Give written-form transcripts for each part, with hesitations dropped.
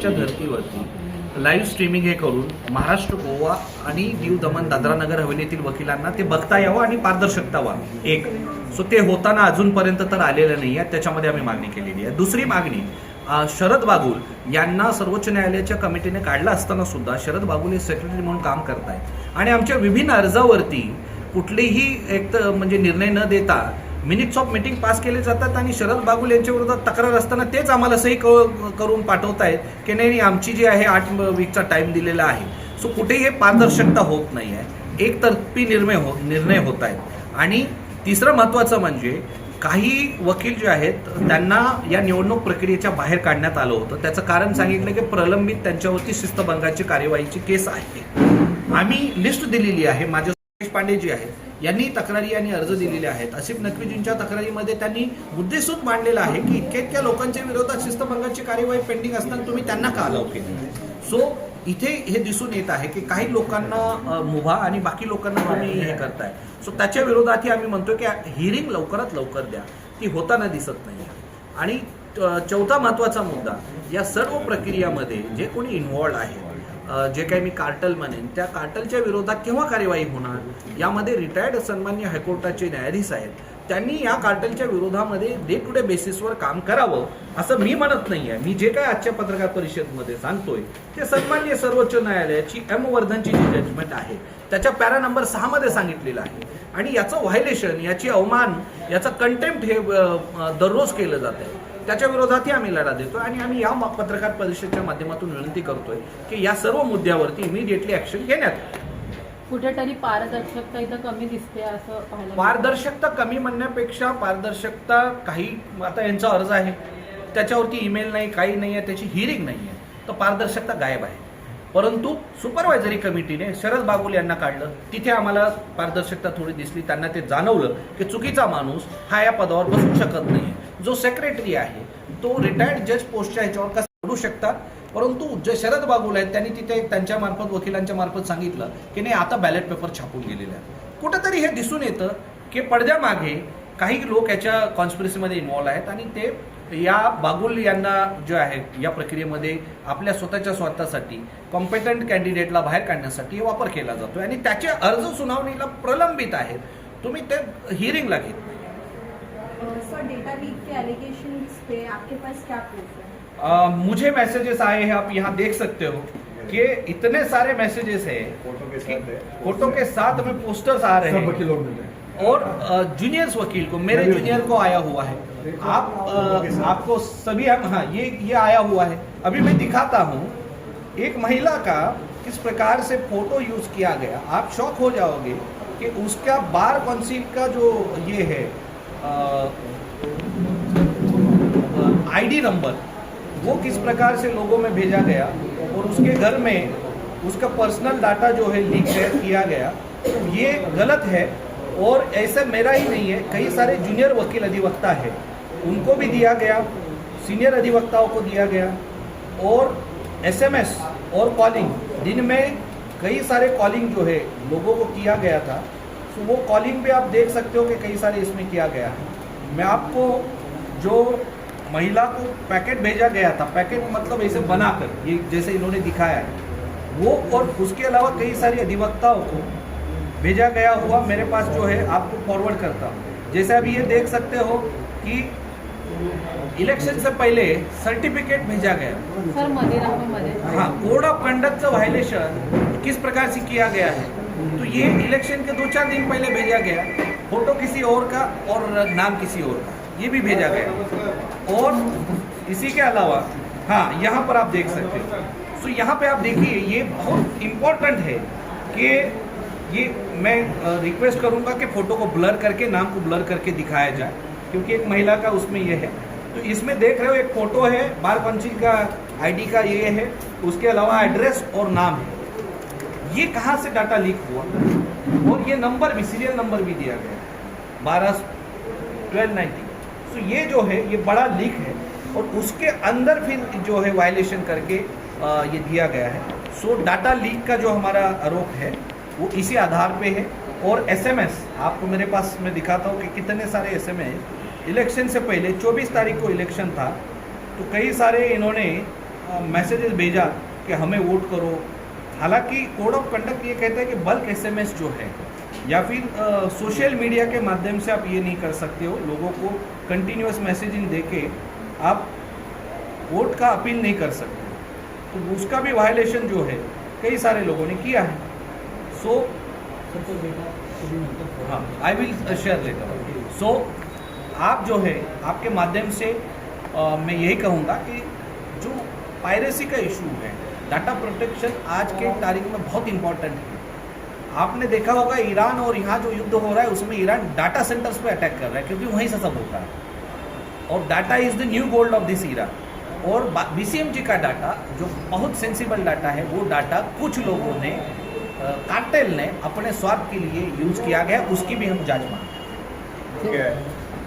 महाराष्ट्राच्या धर्तीवरती live streaming हे करून महाराष्ट्र, गोवा आणि दीव दमण दादरा नगर हवेलीतील वकिलांना ते बघता यावं आणि पारदर्शकता व्हावी. एक सो ते होताना अजूनपर्यंत तर आलेलं नाही आहे, त्याच्यामध्ये आम्ही मागणी केलेली आहे. दुसरी मागणी, शरद बागुल यांना सर्वोच्च न्यायालयाच्या कमिटीने काढलं असताना सुद्धा शरद बागुल हे सेक्रेटरी म्हणून काम करत आहेत आणि आमच्या विभिन्न अर्जावरती कुठलेही एक तर म्हणजे निर्णय न देता मिनिट्स ऑफ मीटिंग पास केले जातात आणि शरद बागुल यांच्या विरोधात तक्रार असताना तेच आम्हाला सही करून पाठवतायत की नाही आमची जी आहे 8 वीकचा टाइम दिलेला आहे. सो कुठेही हे पारदर्शकता होत नाही आहे, एकतर्फी निर्णय होत आहेत. आणि तिसरं महत्त्वाचं म्हणजे काही वकील जे आहेत त्यांना या निवडणूक प्रक्रियेच्या बाहेर काढण्यात आलं होतं. त्याचं कारण सांगितलं की प्रलंबित त्यांच्यावरती शिस्तभंगाची कार्यवाहीची केस आहे. आम्ही लिस्ट दिलेली आहे. माझे देशपांडे जी आहेत यांनी तक्रारी आणि अर्ज दिलेले आहेत. आसिफ नक्वीजींच्या तक्रारीमध्ये त्यांनी मुद्देसूद मांडलेला आहे की इतक्या लोकांच्या विरोधात शिस्तभंगाची कार्यवाही पेंडिंग असताना तुम्ही त्यांना का अलाउ केली. सो इथे हे दिसून येत आहे की काही लोकांना मुभा आणि बाकी लोकांना तुम्ही हे करताय. सो त्याच्या विरोधातही आम्ही म्हणतोय की हिअरिंग लवकरात लवकर द्या, ती होताना दिसत नाही. आणि चौथा महत्त्वाचा मुद्दा, या सर्व प्रक्रियामध्ये जे कोणी इन्व्हॉल्ड आहे, जे काही मी कार्टल म्हणेन, त्या कार्टलच्या विरोधात केव्हा कार्यवाही होणार. यामध्ये रिटायर्ड सन्मान्य हायकोर्टाचे न्यायाधीश आहेत, त्यांनी या कार्टलच्या विरोधामध्ये डे टू डे बेसिसवर काम करावं असं मी म्हणत नाही आहे. मी जे काही आजच्या पत्रकार परिषदेमध्ये सांगतोय ते सन्मान्य सर्वोच्च न्यायालयाची एम वर्धनची जी जजमेंट आहे त्याच्या पॅरा नंबर 6 मध्ये सांगितलेलं आहे. आणि याचं व्हायलेशन, याची अवमान, याचं कंटेम्प्ट हे दररोज केलं जात आहे. त्याच्या विरोधातही आम्ही लढा देतोय आणि आम्ही या पत्रकार परिषदेच्या माध्यमातून विनंती करतोय की या सर्व मुद्द्यावरती इमिडिएटली ऍक्शन घेण्यात. कुठेतरी पारदर्शकता इथं कमी दिसते असं पाहायला. पारदर्शकता कमी म्हणण्यापेक्षा पारदर्शकता, काही आता यांचा अर्ज आहे त्याच्यावरती ईमेल नाही, काही नाही आहे, त्याची हिअरिंग नाही आहे, तर पारदर्शकता गायब आहे. परंतु सुपरवायझरी कमिटीने शरद बागुल यांना काढलं, तिथे आम्हाला पारदर्शकता थोडी दिसली. त्यांना ते जाणवलं की चुकीचा माणूस हा या पदावर बसू शकत नाही. जो सेक्रेटरी आहे तो रिटायर्ड जज पोस्टच्या ह्याच्यावर कसं सोडू शकतात. परंतु जे शरद बागुल आहेत त्यांनी तिथे त्यांच्या मार्फत, वकिलांच्या मार्फत सांगितलं की नाही आता बॅलेट पेपर छापून गेलेले आहेत. कुठंतरी हे दिसून येतं की पडद्यामागे काही लोक याच्या कॉन्स्पिरसीमध्ये इन्व्हॉल्व आहेत आणि ते या बागुल यांना जे आहे या प्रक्रियेमध्ये आपल्या स्वतःसाठी कॉम्पिटंट कॅन्डिडेटला बाहेर काढण्यासाठी वापर केला जातो आणि त्याचे अर्ज सुनावणीला प्रलंबित आहेत. तुम्ही ते हिअरिंगला घेत नाही. सर, डेटा लीक के एलिगेशंस पे आपके पास क्या प्रूफ है? मुझे मैसेजेस आए हैं, आप यहाँ देख सकते हो कि इतने सारे मैसेजेस हैं, फोटो के साथ में पोस्टर्स आ रहे हैं और जूनियर्स वकील को, मेरे जूनियर को आया हुआ है. आपको सभी, हाँ ये आया हुआ है. अभी मैं दिखाता हूँ एक महिला का किस प्रकार से फोटो यूज किया गया. आप शॉक हो जाओगे कि उसका बार काउंसिल का जो ये है आईडी नंबर, वो किस प्रकार से लोगों में भेजा गया और उसके घर में उसका पर्सनल डाटा जो है लीक किया गया. ये गलत है. और ऐसा मेरा ही नहीं है, कई सारे जूनियर वकील अधिवक्ता है, उनको भी दिया गया, सीनियर अधिवक्ताओं को दिया गया. और एसएमएस और कॉलिंग, दिन में कई सारे कॉलिंग जो है लोगों को किया गया था. तो वो कॉलिंग भी आप देख सकते हो कि कई सारे इसमें किया गया है. मैं आपको जो महिला को पैकेट भेजा गया था, पैकेट मतलब ऐसे बनाकर, ये जैसे इन्होंने दिखाया है वो, और उसके अलावा कई सारे अधिवक्ताओं को भेजा गया हुआ मेरे पास जो है आपको फॉरवर्ड करता हूँ. जैसे अभी ये देख सकते हो कि इलेक्शन से पहले सर्टिफिकेट भेजा गया. सर मध्ये हाँ, कोड ऑफ कंडक्टचं व्हायलेशन किस प्रकार से किया गया है. तो ये इलेक्शन के 2-4 दिन पहले भेजा गया. फोटो किसी और का और नाम किसी और का, ये भी भेजा गया. और इसी के अलावा हाँ, यहाँ पर आप देख सकते हो. सो यहाँ पे आप देखिए, ये बहुत इम्पोर्टेंट है कि ये मैं रिक्वेस्ट करूँगा कि फ़ोटो को ब्लर करके, नाम को ब्लर करके दिखाया जाए, क्योंकि एक महिला का उसमें ये है. तो इसमें देख रहे हो एक फ़ोटो है, बार काउंसिल का आईडी का ये है, उसके अलावा एड्रेस और नाम है. ये कहाँ से डाटा लीक हुआ और ये नंबर भी, सीरियल नंबर भी दिया गया 12/12/90. तो ये जो है ये बड़ा लीक है और उसके अंदर फिर जो है वायलेशन करके ये दिया गया है. सो डाटा लीक का जो हमारा आरोप है वो इसी आधार पे है. और एसएमएस आपको मेरे पास मैं दिखाता हूँ कि कितने सारे एसएमएस इलेक्शन से पहले 24 तारीख को इलेक्शन था, तो कई सारे इन्होंने मैसेजेस भेजा कि हमें वोट करो। हालांकि कोड ऑफ कंडक्ट ये कहता है कि बल्क एसएमएस जो है या फिर सोशल मीडिया के माध्यम से आप ये नहीं कर सकते हो, लोगों को कंटिन्यूअस मैसेजिंग देके आप वोट का अपील नहीं कर सकते। तो उसका भी वायलेशन जो है कई सारे लोगों ने किया है। सो हाँ, आई विल शेयर लेटर। सो आप जो है आपके माध्यम से मैं यही कहूँगा कि जो पायरेसी का इशू है, डाटा प्रोटेक्शन आज के तारीख में बहुत इंपॉर्टेंट है। आपने देखा होगा ईरान और यहाँ जो युद्ध हो रहा है उसमें ईरान डाटा सेंटर्स पे अटैक कर रहा है, क्योंकि वहीं से सब होता है और data is the new gold of this era. और बीसीएमजी का डाटा जो बहुत सेंसिबल डाटा है, वो डाटा कुछ लोगों ने कार्टेल ने अपने स्वार्थ के लिए यूज किया गया, उसकी भी हम जांच मांगते हैं। ठीक है,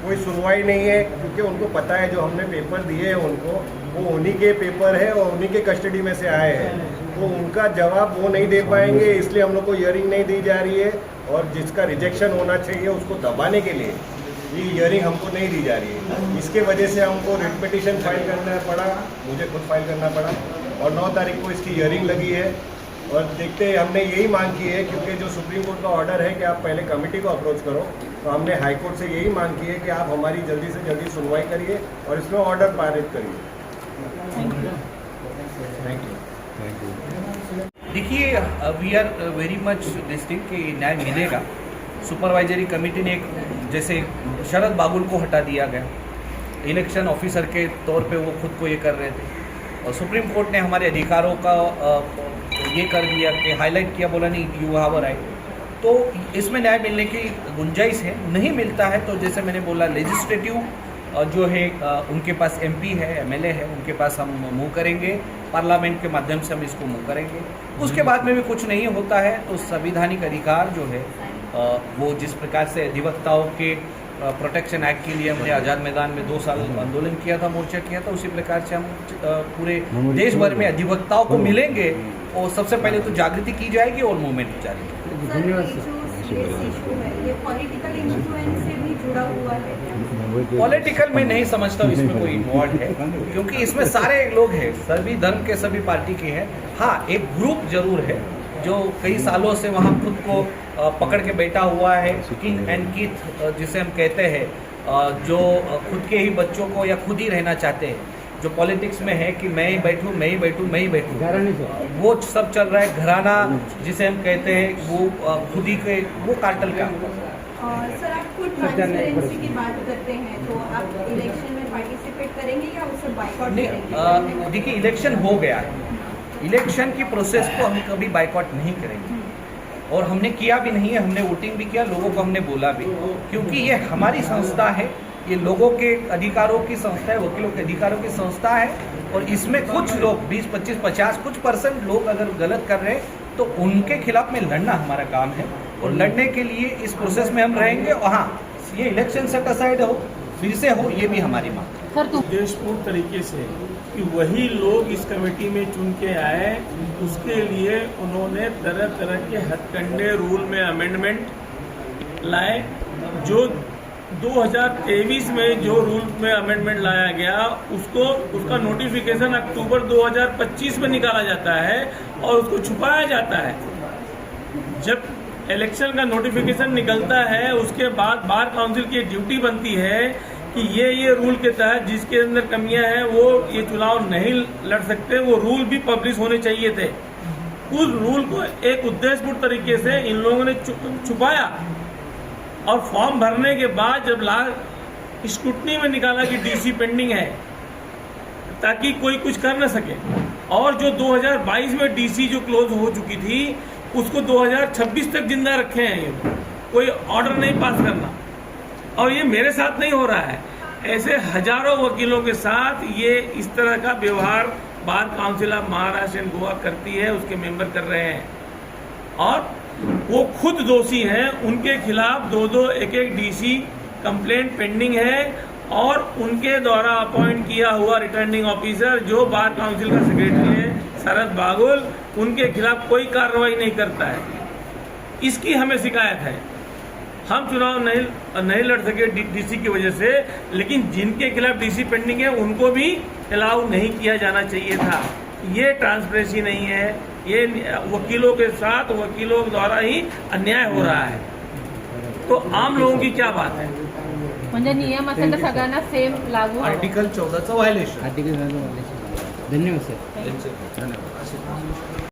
कोई सुनवाई नहीं है क्योंकि उनको पता है जो हमने पेपर दिए हैं उनको, वो उन्हीं के पेपर है और उन्हीं के कस्टडी में से आए हैं, तो उनका जवाब वो नहीं दे पाएंगे, इसलिए हम लोग को हियरिंग नहीं दी जा रही है। और जिसका रिजेक्शन होना चाहिए उसको दबाने के लिए ये हियरिंग हमको नहीं दी जा रही है। इसके वजह से हमको रिट पिटीशन फाइल करना पड़ा, मुझे खुद फाइल करना पड़ा और 9 तारीख को इसकी हियरिंग लगी है। और देखते हैं, हमने यही मांग की है क्योंकि जो सुप्रीम कोर्ट का ऑर्डर है कि आप पहले कमेटी को अप्रोच करो, तो हमने हाई कोर्ट से यही मांग की है कि आप हमारी जल्दी से जल्दी सुनवाई करिए और इसमें ऑर्डर पारित करिए। Thank you. देखिए, we are very much distinct कि न्याय मिलेगा। सुपरवाइजरी कमेटी ने एक, जैसे शरद बागुल को हटा दिया गया, इलेक्शन ऑफिसर के तौर पे वो खुद को ये कर रहे थे और सुप्रीम कोर्ट ने हमारे अधिकारों का ये कर दिया कि हाईलाइट किया, बोला नहीं यू हैव अ राइट। तो इसमें न्याय मिलने की गुंजाइश है। नहीं मिलता है तो जैसे मैंने बोला, लेजिस्लेटिव जो है उनके पास एमपी है, एमएलए है, उनके पास हम मूव करेंगे, पार्लियामेंट के माध्यम से हम इसको मूव करेंगे। उसके बाद में भी कुछ नहीं होता है तो संवैधानिक अधिकार जो है वो जिस प्रकार से अधिवक्ताओं के प्रोटेक्शन एक्ट के लिए हमने आज़ाद मैदान में 2 साल आंदोलन किया था, मोर्चा किया था, उसी प्रकार से हम पूरे देश भर में अधिवक्ताओं को मिलेंगे और सबसे पहले तो जागृति की जाएगी और मूवमेंट जारी ये पॉलिटिकल इन्फ्लुएंस से भी जुड़ा हुआ है। पॉलिटिकल में नहीं समझता हूँ इसमें कोई इन्वॉल्व है, क्योंकि इसमें सारे लोग हैं, सभी धर्म के, सभी पार्टी के हैं। हाँ, एक ग्रुप जरूर है जो कई सालों से वहाँ खुद को पकड़ के बैठा हुआ है, किंग एंड कीथ जिसे हम कहते हैं, जो खुद के ही बच्चों को या खुद ही रहना चाहते हैं, जो पॉलिटिक्स में है कि मैं ही बैठूं, मैं ही बैठूं, मैं ही बैठूं, वो सब चल रहा है। घराना जिसे हम कहते हैं, वो खुद ही के, वो कार्टेल का। सर, आप खुद ट्रांसपेरेंसी की बात करते हैं तो आप इलेक्शन में पार्टिसिपेट करेंगे या उसे बाइकआउट करेंगे? देखिए, इलेक्शन हो गया है, इलेक्शन की प्रोसेस को हम कभी बाइकआउट नहीं करेंगे और हमने किया भी नहीं है। हमने वोटिंग भी किया, लोगों को हमने बोला भी, क्योंकि ये हमारी संस्था है, ये लोगों के अधिकारों की संस्था है, वकीलों के अधिकारों की संस्था है। और इसमें कुछ लोग 20, 25, 50 कुछ % लोग अगर गलत कर रहे हैं तो उनके खिलाफ में लड़ना हमारा काम है और लड़ने के लिए इस प्रोसेस में हम रहेंगे। और हाँ, ये इलेक्शन सेट असाइड हो, फिर से हो, ये भी हमारी मांग है। सर, तुम उद्देश्यपूर्ण तरीके से कि वही लोग इस कमेटी में चुन के आए, उसके लिए उन्होंने तरह तरह के हथकंडे रूल में अमेंडमेंट लाए। जो 2023 में जो रूल में अमेंडमेंट लाया गया उसका नोटिफिकेशन अक्टूबर 2025 में निकाला जाता है और उसको छुपाया जाता है। जब इलेक्शन का नोटिफिकेशन निकलता है उसके बाद बार काउंसिल की ड्यूटी बनती है कि ये रूल के तहत जिसके अंदर कमियां हैं वो ये चुनाव नहीं लड़ सकते, वो रूल भी पब्लिश होने चाहिए थे। उस रूल को एक उद्देश्यपूर्ण तरीके से इन लोगों ने छुपाया और फॉर्म भरने के बाद जब लास्ट स्क्रूटनी में निकाला कि डीसी पेंडिंग है ताकि कोई कुछ कर न सके, और जो 2022 में डीसी जो क्लोज हो चुकी थी उसको 2026 तक जिंदा रखे हैं। ये कोई ऑर्डर नहीं पास करना, और ये मेरे साथ नहीं हो रहा है, ऐसे हजारों वकीलों के साथ ये इस तरह का व्यवहार bar council of Maharashtra and Goa करती है, उसके मेंबर कर रहे हैं और वो खुद दोषी हैं। उनके खिलाफ 2-2, 1-1 डीसी कंप्लेंट पेंडिंग है और उनके द्वारा अपॉइंट किया हुआ रिटर्निंग ऑफिसर जो बार काउंसिल का सेक्रेटरी है शरद बागुल, उनके खिलाफ कोई कार्रवाई नहीं करता है। इसकी हमें शिकायत है। हम चुनाव नहीं लड़ सके डीसी की वजह से, लेकिन जिनके खिलाफ डीसी पेंडिंग है उनको भी अलाउ नहीं किया जाना चाहिए था। ये ट्रांसपेरेंसी नहीं है, ये वकीलों के साथ वकीलों द्वारा ही अन्याय हो रहा है। तो आम लोगों की क्या बात है? म्हणजे नियम असेल तर सगळ्यांना सेम लागू हवं. आर्टिकल 14चं व्हायलेशन. धन्यवाद सर. धन्यवाद.